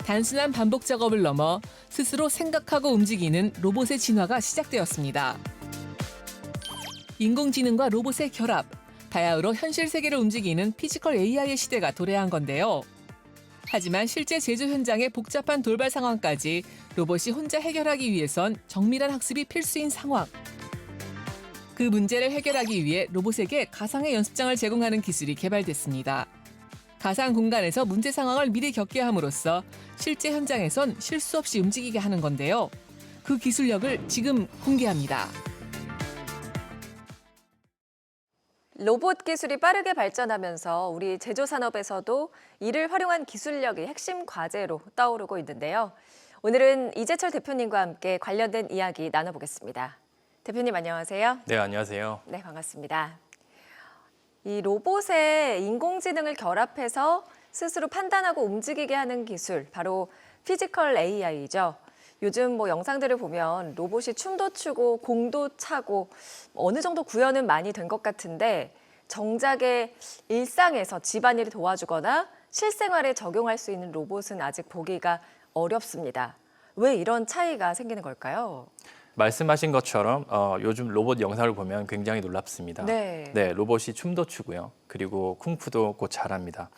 단순한 반복 작업을 넘어 스스로 생각하고 움직이는 로봇의 진화가 시작되었습니다. 인공지능과 로봇의 결합, 바야흐로 현실 세계를 움직이는 피지컬 AI의 시대가 도래한 건데요. 하지만 실제 제조 현장의 복잡한 돌발 상황까지 로봇이 혼자 해결하기 위해선 정밀한 학습이 필수인 상황. 그 문제를 해결하기 위해 로봇에게 가상의 연습장을 제공하는 기술이 개발됐습니다. 가상 공간에서 문제 상황을 미리 겪게 함으로써 실제 현장에선 실수 없이 움직이게 하는 건데요. 그 기술력을 지금 공개합니다. 로봇 기술이 빠르게 발전하면서 우리 제조 산업에서도 이를 활용한 기술력이 핵심 과제로 떠오르고 있는데요. 오늘은 이재철 대표님과 함께 관련된 이야기 나눠보겠습니다. 대표님 안녕하세요. 네, 안녕하세요. 네, 반갑습니다. 이 로봇에 인공지능을 결합해서 스스로 판단하고 움직이게 하는 기술, 바로 피지컬 AI죠. 요즘 영상들을 보면 로봇이 춤도 추고 공도 차고 어느 정도 구현은 많이 된 것 같은데 정작의 일상에서 집안일을 도와주거나 실생활에 적용할 수 있는 로봇은 아직 보기가 어렵습니다. 왜 이런 차이가 생기는 걸까요? 말씀하신 것처럼 요즘 로봇 영상을 보면 굉장히 놀랍습니다. 네. 로봇이 춤도 추고요. 그리고 쿵푸도 곧 잘합니다.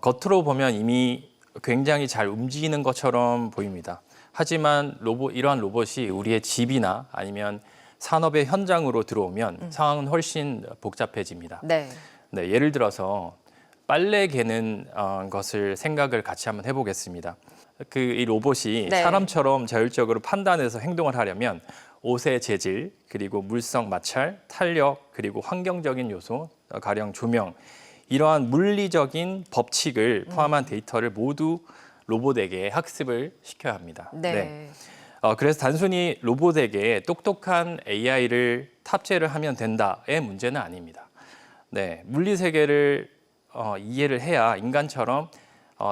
겉으로 보면 이미 굉장히 잘 움직이는 것처럼 보입니다. 하지만 이러한 로봇이 우리의 집이나 아니면 산업의 현장으로 들어오면 상황은 훨씬 복잡해집니다. 네. 예를 들어서 빨래 개는 것을 생각을 같이 한번 해보겠습니다. 이 로봇이 네. 사람처럼 자율적으로 판단해서 행동을 하려면 옷의 재질, 그리고 물성 마찰, 탄력, 그리고 환경적인 요소, 가령 조명, 이러한 물리적인 법칙을 포함한 데이터를 모두 로봇에게 학습을 시켜야 합니다. 네. 그래서 단순히 로봇에게 똑똑한 AI를 탑재를 하면 된다의 문제는 아닙니다. 물리 세계를 이해를 해야 인간처럼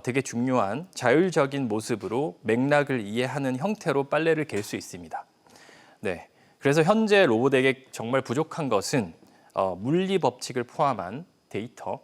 되게 중요한 자율적인 모습으로 맥락을 이해하는 형태로 빨래를 갤 수 있습니다. 그래서 현재 로봇에게 정말 부족한 것은 물리 법칙을 포함한 데이터,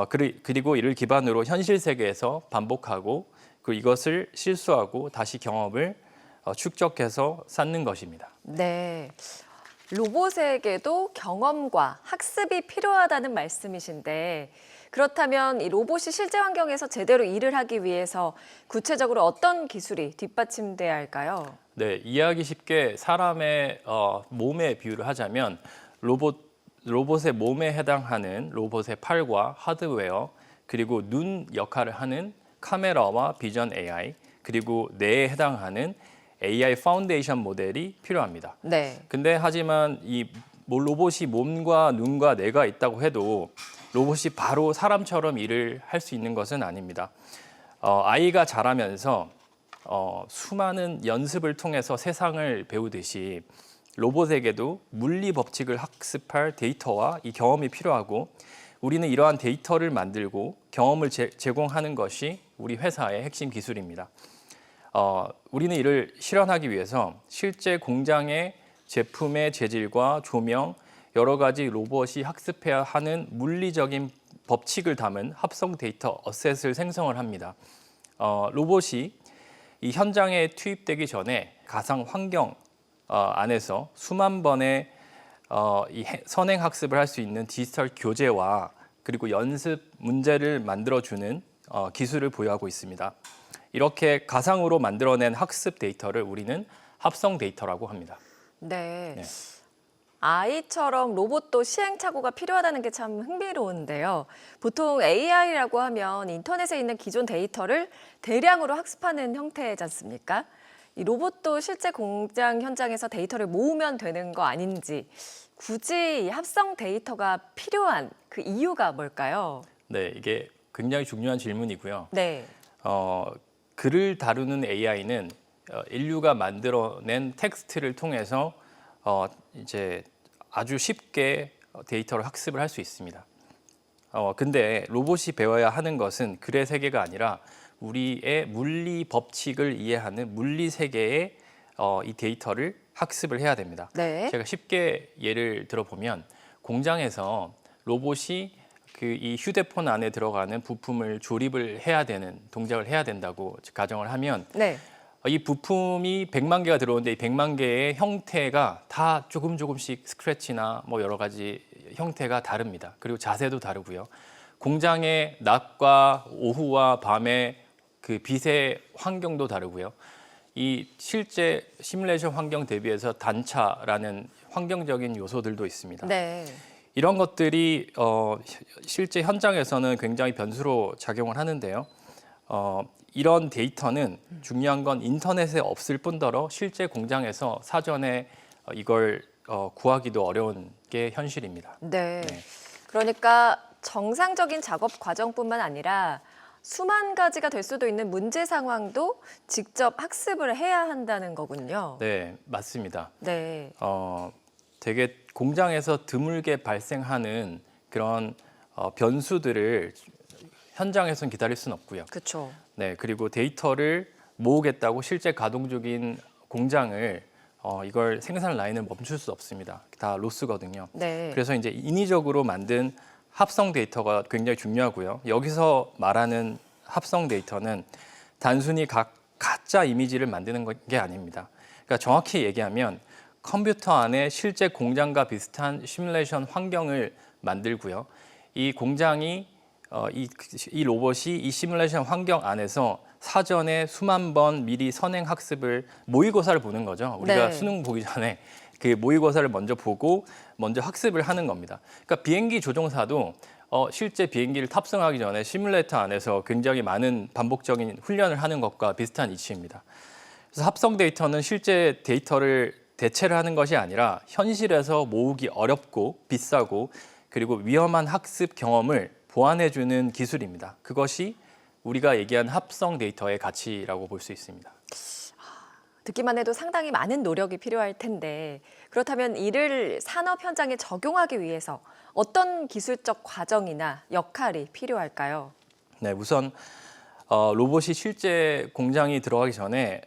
그리고 이를 기반으로 현실 세계에서 반복하고 이것을 실수하고 다시 경험을 축적해서 쌓는 것입니다. 네. 로봇에게도 경험과 학습이 필요하다는 말씀이신데 그렇다면 이 로봇이 실제 환경에서 제대로 일을 하기 위해서 구체적으로 어떤 기술이 뒷받침돼야 할까요? 이해하기 쉽게 사람의 몸에 비유를 하자면 로봇의 몸에 해당하는 로봇의 팔과 하드웨어, 그리고 눈 역할을 하는 카메라와 비전 AI, 그리고 뇌에 해당하는 AI 파운데이션 모델이 필요합니다. 하지만 이 로봇이 몸과 눈과 뇌가 있다고 해도 로봇이 바로 사람처럼 일을 할 수 있는 것은 아닙니다. 아이가 자라면서 수많은 연습을 통해서 세상을 배우듯이 로봇에게도 물리 법칙을 학습할 데이터와 이 경험이 필요하고 우리는 이러한 데이터를 만들고 경험을 제공하는 것이 우리 회사의 핵심 기술입니다. 우리는 이를 실현하기 위해서 실제 공장의 제품의 재질과 조명, 여러 가지 로봇이 학습해야 하는 물리적인 법칙을 담은 합성 데이터 어셋을 생성을 합니다. 로봇이 이 현장에 투입되기 전에 가상 환경 안에서 수만 번의 이 선행 학습을 할 수 있는 디지털 교재와 그리고 연습 문제를 만들어주는 기술을 보유하고 있습니다. 이렇게 가상으로 만들어낸 학습 데이터를 우리는 합성 데이터라고 합니다. 아이처럼 로봇도 시행착오가 필요하다는 게 참 흥미로운데요. 보통 AI라고 하면 인터넷에 있는 기존 데이터를 대량으로 학습하는 형태지 않습니까? 이 로봇도 실제 공장 현장에서 데이터를 모으면 되는 거 아닌지, 굳이 이 합성 데이터가 필요한 그 이유가 뭘까요? 이게 굉장히 중요한 질문이고요. 네. 글을 다루는 AI는 인류가 만들어낸 텍스트를 통해서 이제 아주 쉽게 데이터를 학습을 할 수 있습니다. 근데 로봇이 배워야 하는 것은 글의 세계가 아니라 우리의 물리 법칙을 이해하는 물리 세계의 이 데이터를 학습을 해야 됩니다. 네. 제가 쉽게 예를 들어보면 공장에서 로봇이 이 휴대폰 안에 들어가는 부품을 조립을 해야 되는 동작을 해야 된다고 가정을 하면 네. 이 부품이 100만 개가 들어오는데 이 100만 개의 형태가 다 조금씩 스크래치나 뭐 여러 가지 형태가 다릅니다. 그리고 자세도 다르고요. 공장의 낮과 오후와 밤의 그 빛의 환경도 다르고요. 이 실제 시뮬레이션 환경 대비해서 단차라는 환경적인 요소들도 있습니다. 네. 이런 것들이 실제 현장에서는 굉장히 변수로 작용을 하는데요. 이런 데이터는 중요한 건 인터넷에 없을 뿐더러 실제 공장에서 사전에 이걸 구하기도 어려운 게 현실입니다. 네. 네. 그러니까 정상적인 작업 과정뿐만 아니라 수만 가지가 될 수도 있는 문제 상황도 직접 학습을 해야 한다는 거군요. 네, 맞습니다. 네. 되게 공장에서 드물게 발생하는 그런 변수들을 현장에서는 기다릴 수는 없고요. 그렇죠. 네, 그리고 데이터를 모으겠다고 실제 가동 중인 공장을 이걸 생산 라인을 멈출 수 없습니다. 다 로스거든요. 네. 그래서 이제 인위적으로 만든 합성 데이터가 굉장히 중요하고요. 여기서 말하는 합성 데이터는 단순히 가짜 이미지를 만드는 게 아닙니다. 그러니까 정확히 얘기하면 컴퓨터 안에 실제 공장과 비슷한 시뮬레이션 환경을 만들고요. 이 공장이 이 로봇이 이 시뮬레이션 환경 안에서 사전에 수만 번 미리 선행 학습을 모의고사를 보는 거죠. 우리가 네. 수능 보기 전에 그 모의고사를 먼저 보고 먼저 학습을 하는 겁니다. 그러니까 비행기 조종사도 실제 비행기를 탑승하기 전에 시뮬레이터 안에서 굉장히 많은 반복적인 훈련을 하는 것과 비슷한 이치입니다. 그래서 합성 데이터는 실제 데이터를 대체를 하는 것이 아니라 현실에서 모으기 어렵고 비싸고 그리고 위험한 학습 경험을 보완해주는 기술입니다. 그것이 우리가 얘기한 합성 데이터의 가치라고 볼 수 있습니다. 듣기만 해도 상당히 많은 노력이 필요할 텐데 그렇다면 이를 산업 현장에 적용하기 위해서 어떤 기술적 과정이나 역할이 필요할까요? 네, 우선 로봇이 실제 공장이 들어가기 전에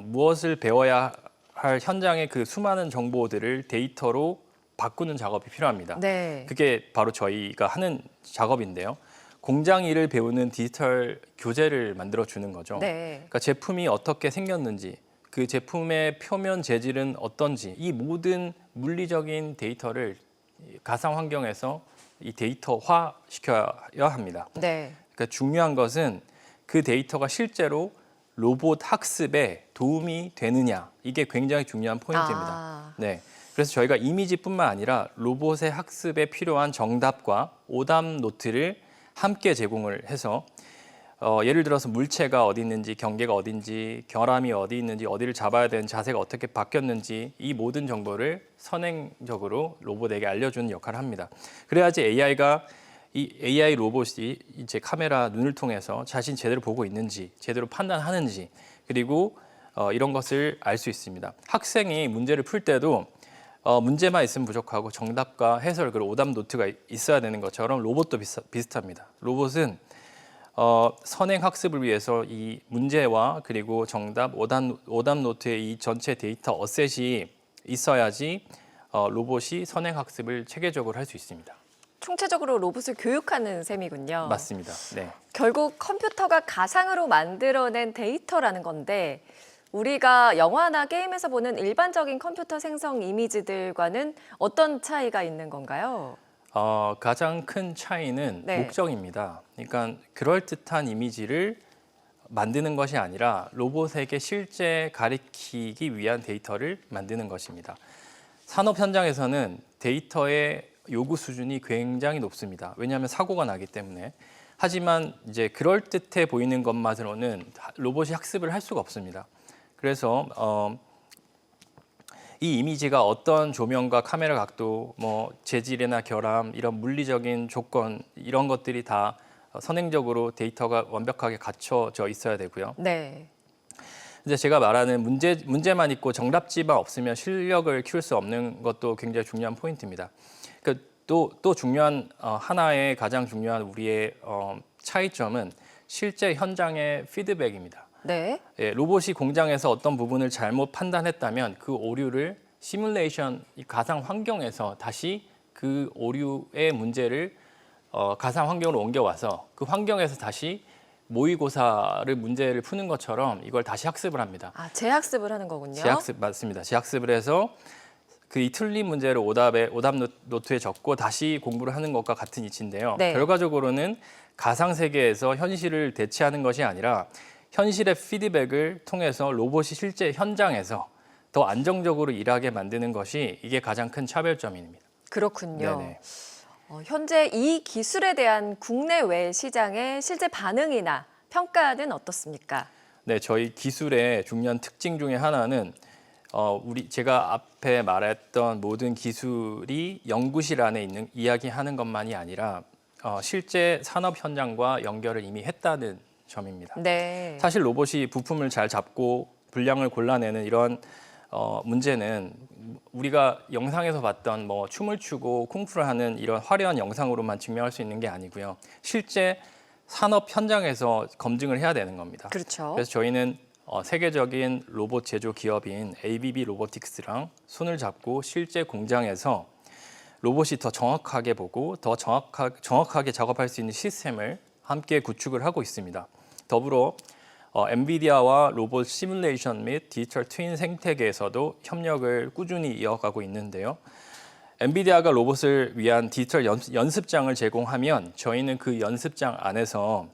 무엇을 배워야 할 현장의 그 수많은 정보들을 데이터로 바꾸는 작업이 필요합니다. 네. 그게 바로 저희가 하는 작업인데요. 공장 일을 배우는 디지털 교재를 만들어 주는 거죠. 네. 그러니까 제품이 어떻게 생겼는지, 그 제품의 표면 재질은 어떤지, 이 모든 물리적인 데이터를 가상 환경에서 이 데이터화 시켜야 합니다. 네. 그러니까 중요한 것은 그 데이터가 실제로 로봇 학습에 도움이 되느냐, 이게 굉장히 중요한 포인트입니다. 네. 그래서 저희가 이미지뿐만 아니라 로봇의 학습에 필요한 정답과 오답 노트를 함께 제공을 해서 예를 들어서 물체가 어디 있는지, 경계가 어딘지, 결함이 어디 있는지, 어디를 잡아야 되는 자세가 어떻게 바뀌었는지 이 모든 정보를 선행적으로 로봇에게 알려주는 역할을 합니다. 그래야지 이 AI 로봇이 이제 카메라 눈을 통해서 자신 제대로 보고 있는지, 제대로 판단하는지, 그리고 이런 것을 알 수 있습니다. 학생이 문제를 풀 때도 문제만 있으면 부족하고 정답과 해설 그리고 오답 노트가 있어야 되는 것처럼 로봇도 비슷합니다. 로봇은 선행 학습을 위해서 이 문제와 그리고 정답, 오답 노트의 이 전체 데이터 어셋이 있어야지 로봇이 선행 학습을 체계적으로 할 수 있습니다. 총체적으로 로봇을 교육하는 셈이군요. 맞습니다. 네. 결국 컴퓨터가 가상으로 만들어낸 데이터라는 건데 우리가 영화나 게임에서 보는 일반적인 컴퓨터 생성 이미지들과는 어떤 차이가 있는 건가요? 가장 큰 차이는 네. 목적입니다. 그러니까 그럴듯한 이미지를 만드는 것이 아니라 로봇에게 실제 가리키기 위한 데이터를 만드는 것입니다. 산업 현장에서는 데이터의 요구 수준이 굉장히 높습니다. 왜냐하면 사고가 나기 때문에. 하지만 이제 그럴듯해 보이는 것만으로는 로봇이 학습을 할 수가 없습니다. 그래서 이 이미지가 어떤 조명과 카메라 각도, 뭐 재질이나 결함, 이런 물리적인 조건 이런 것들이 다 선행적으로 데이터가 완벽하게 갖춰져 있어야 되고요. 네. 이제 제가 말하는 문제만 있고 정답지만 없으면 실력을 키울 수 없는 것도 굉장히 중요한 포인트입니다. 그러니까 또 중요한 하나의 가장 중요한 우리의 차이점은 실제 현장의 피드백입니다. 네. 예, 로봇이 공장에서 어떤 부분을 잘못 판단했다면 그 오류를 시뮬레이션 이 가상 환경에서 다시 그 오류의 문제를 가상 환경으로 옮겨와서 그 환경에서 다시 모의고사를 문제를 푸는 것처럼 이걸 다시 학습을 합니다. 아, 재학습을 하는 거군요. 재학습 맞습니다. 재학습을 해서 그 이 틀린 문제를 오답 노트에 적고 다시 공부를 하는 것과 같은 이치인데요. 네. 결과적으로는 가상 세계에서 현실을 대체하는 것이 아니라 현실의 피드백을 통해서 로봇이 실제 현장에서 더 안정적으로 일하게 만드는 것이 이게 가장 큰 차별점입니다. 그렇군요. 네네. 현재 이 기술에 대한 국내외 시장의 실제 반응이나 평가는 어떻습니까? 네, 저희 기술의 중요한 특징 중에 하나는 제가 앞에 말했던 모든 기술이 연구실 안에 있는 이야기하는 것만이 아니라 실제 산업 현장과 연결을 이미 했다는 점입니다. 네. 사실 로봇이 부품을 잘 잡고 분량을 골라내는 이런 문제는 우리가 영상에서 봤던 뭐 춤을 추고 쿵푸를 하는 이런 화려한 영상으로만 증명할 수 있는 게 아니고요. 실제 산업 현장에서 검증을 해야 되는 겁니다. 그렇죠. 그래서 저희는 세계적인 로봇 제조 기업인 ABB 로보틱스랑 손을 잡고 실제 공장에서 로봇이 더 정확하게 보고 더 정확하게 작업할 수 있는 시스템을 함께 구축을 하고 있습니다. 더불어 엔비디아와 로봇 시뮬레이션 및 디지털 트윈 생태계에서도 협력을 꾸준히 이어가고 있는데요. 엔비디아가 로봇을 위한 디지털 연습장을 제공하면 저희는 그 연습장 안에서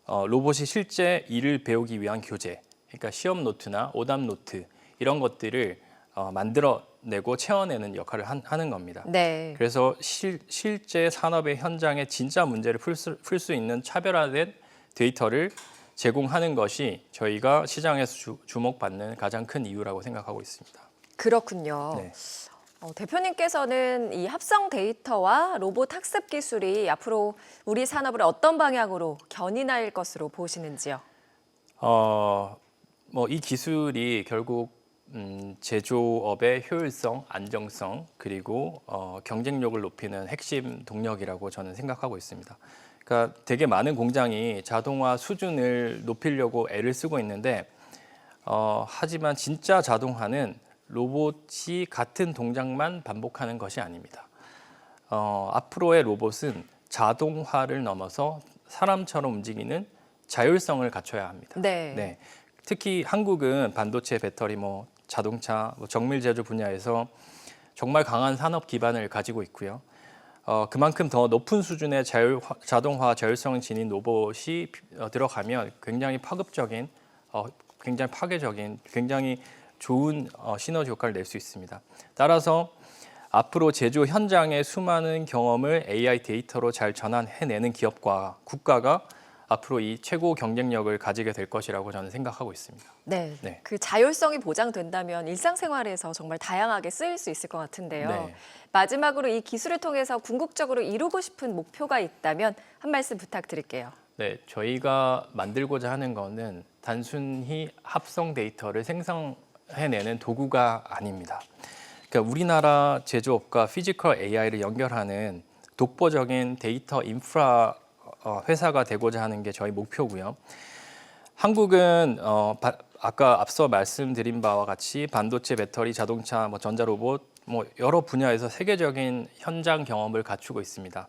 로봇이 실제 일을 배우기 위한 교재, 그러니까 시험 노트나 오답 노트 이런 것들을 만들어내고 채워내는 역할을 하는 겁니다. 네. 그래서 실제 산업의 현장에 진짜 문제를 풀 수 있는 차별화된 데이터를 제공하는 것이 저희가 시장에서 주목받는 가장 큰 이유라고 생각하고 있습니다. 그렇군요. 네. 대표님께서는 이 합성 데이터와 로봇 학습 기술이 앞으로 우리 산업을 어떤 방향으로 견인할 것으로 보시는지요? 이 기술이 결국 제조업의 효율성, 안정성 그리고 경쟁력을 높이는 핵심 동력이라고 저는 생각하고 있습니다. 그러니까 되게 많은 공장이 자동화 수준을 높이려고 애를 쓰고 있는데 하지만 진짜 자동화는 로봇이 같은 동작만 반복하는 것이 아닙니다. 앞으로의 로봇은 자동화를 넘어서 사람처럼 움직이는 자율성을 갖춰야 합니다. 네. 특히 한국은 반도체, 배터리, 자동차, 정밀 제조 분야에서 정말 강한 산업 기반을 가지고 있고요. 그만큼 더 높은 수준의 자동화 자율성을 지닌 로봇이 들어가면 굉장히 파급적인, 굉장히 파괴적인, 굉장히 좋은 시너지 효과를 낼 수 있습니다. 따라서 앞으로 제조 현장의 수많은 경험을 AI 데이터로 잘 전환해내는 기업과 국가가 앞으로 이 최고 경쟁력을 가지게 될 것이라고 저는 생각하고 있습니다. 네. 네. 그 자율성이 보장된다면 일상생활에서 정말 다양하게 쓰일 수 있을 것 같은데요. 네. 마지막으로 이 기술을 통해서 궁극적으로 이루고 싶은 목표가 있다면 한 말씀 부탁드릴게요. 네, 저희가 만들고자 하는 거는 단순히 합성 데이터를 생성해내는 도구가 아닙니다. 그러니까 우리나라 제조업과 피지컬 AI를 연결하는 독보적인 데이터 인프라 회사가 되고자 하는 게 저희 목표고요. 한국은 아까 앞서 말씀드린 바와 같이 반도체, 배터리, 자동차, 전자로봇 여러 분야에서 세계적인 현장 경험을 갖추고 있습니다.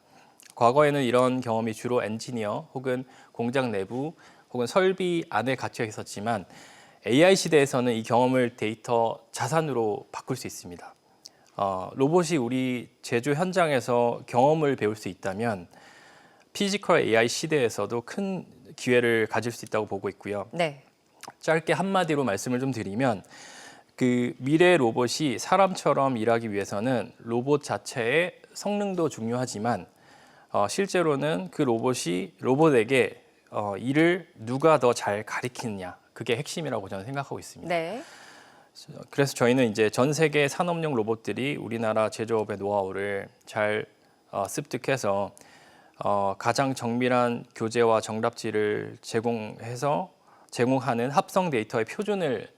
과거에는 이런 경험이 주로 엔지니어 혹은 공장 내부 혹은 설비 안에 갇혀 있었지만 AI 시대에서는 이 경험을 데이터 자산으로 바꿀 수 있습니다. 로봇이 우리 제조 현장에서 경험을 배울 수 있다면 피지컬 AI 시대에서도 큰 기회를 가질 수 있다고 보고 있고요. 네. 짧게 한마디로 말씀을 좀 드리면 그 미래 로봇이 사람처럼 일하기 위해서는 로봇 자체의 성능도 중요하지만 실제로는 그 로봇이 로봇에게 일을 누가 더 잘 가리키느냐 그게 핵심이라고 저는 생각하고 있습니다. 네. 그래서 저희는 이제 전 세계 산업용 로봇들이 우리나라 제조업의 노하우를 잘 습득해서 가장 정밀한 교재와 정답지를 제공하는 합성 데이터의 표준을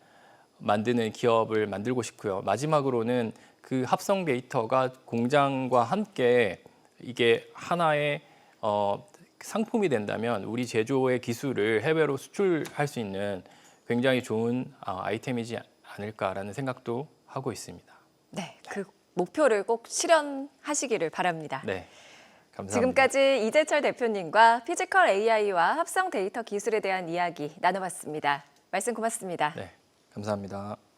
만드는 기업을 만들고 싶고요. 마지막으로는 그 합성 데이터가 공장과 함께 이게 하나의 상품이 된다면 우리 제조의 기술을 해외로 수출할 수 있는 굉장히 좋은 아이템이지 않을까라는 생각도 하고 있습니다. 네. 그 목표를 꼭 실현하시기를 바랍니다. 네. 감사합니다. 지금까지 이재철 대표님과 피지컬 AI와 합성 데이터 기술에 대한 이야기 나눠봤습니다. 말씀 고맙습니다. 네, 감사합니다.